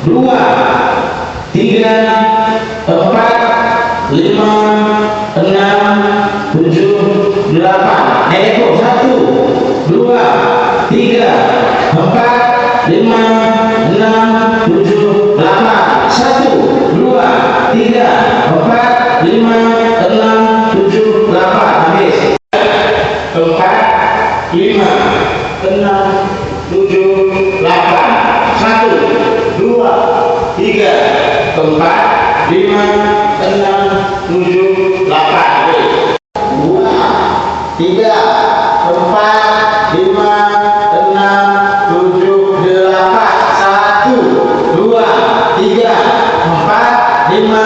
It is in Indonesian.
dua, tiga, empat, lima, enam, tujuh, delapan. Neko, satu, dua, tiga, empat, lima, enam, tujuh, delapan. Satu, dua, tiga, empat, lima, enam, tujuh, delapan. Habis. Empat, lima, enam, tujuh, delapan. Satu, dua, tiga, empat, lima, enam, tujuh, delapan. Dua, tiga, empat, lima, enam, tujuh, delapan. Satu, dua, tiga, empat, lima,